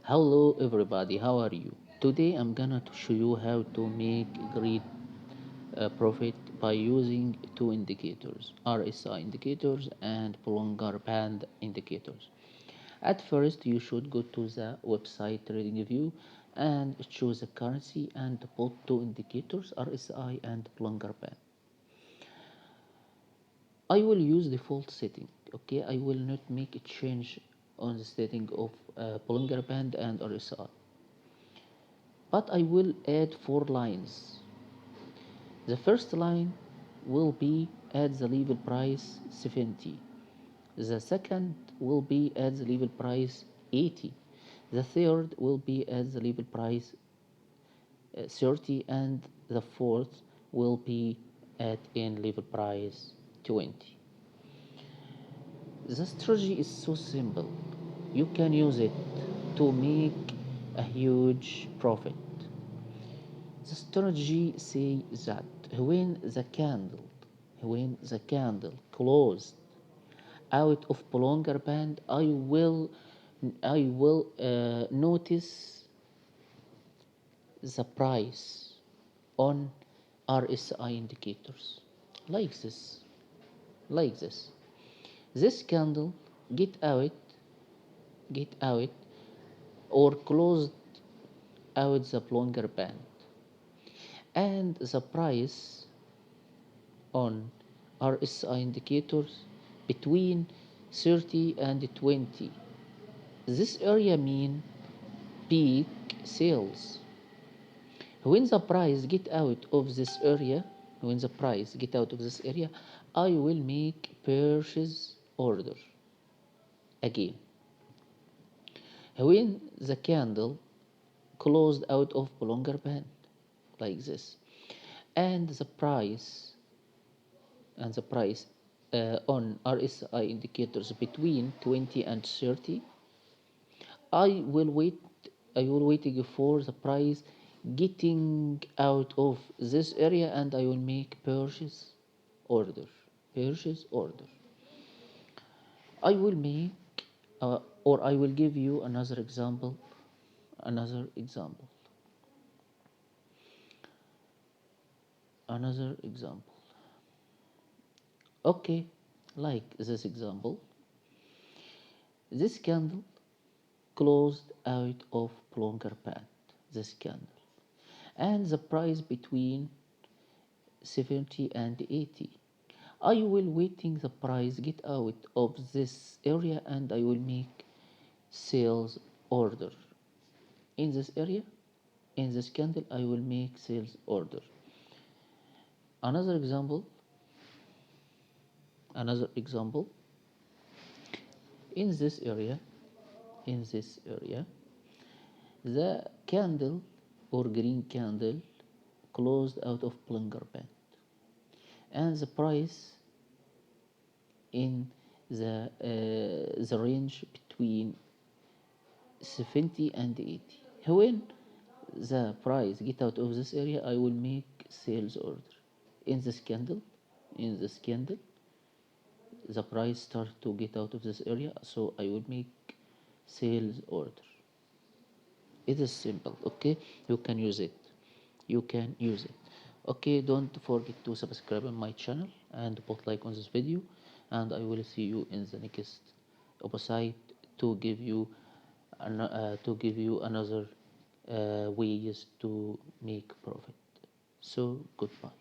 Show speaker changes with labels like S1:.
S1: Hello everybody, how are you? Today I'm gonna to show you how to make great profit by using two indicators, RSI indicators and Bollinger band indicators. At first you should go to the website TradingView and choose a currency and put two indicators, RSI and Bollinger band. I will use default setting, okay? I will not make a change on the setting of Bollinger band and RSI, but I will add four lines. The first line will be at the level price 70. The second will be at the level price 80. The third will be at the level price 30, and the fourth will be at in level price 20. The strategy is so simple. You can use it to make a huge profit. The strategy says that when the candle closed out of longer band, I will notice the price on RSI indicators like this, like this. This candle get out, get out, or closed out the longer band, and the price on RSI indicators between 30 and 20. This area mean peak sales. When the price get out of this area, when the price get out of this area, I will make purchase order again. When the candle closed out of longer band like this, and the price on RSI indicators between 20 and 30, I will wait. I will waiting for the price getting out of this area, and I will make purchase order. Purchase order. I will make, or I will give you another example. Another example. Another example. Okay, like this example. This candle closed out of longer band. This candle, and the price between 70 and 80. I will waiting the price get out of this area, and I will make sales order in this area. In this candle I will make sales order. Another example. Another example. In this area, in this area, the candle or green candle closed out of Bollinger band, and the price in the range between 70 and 80. When the price get out of this area, I will make sales order in this candle. In this candle, the price start to get out of this area, so I will make sales order. It is simple, okay? You can use it. You can use it. Okay, don't forget to subscribe on my channel and put like on this video, and I will see you in the next episode to give you another ways to make profit. So goodbye.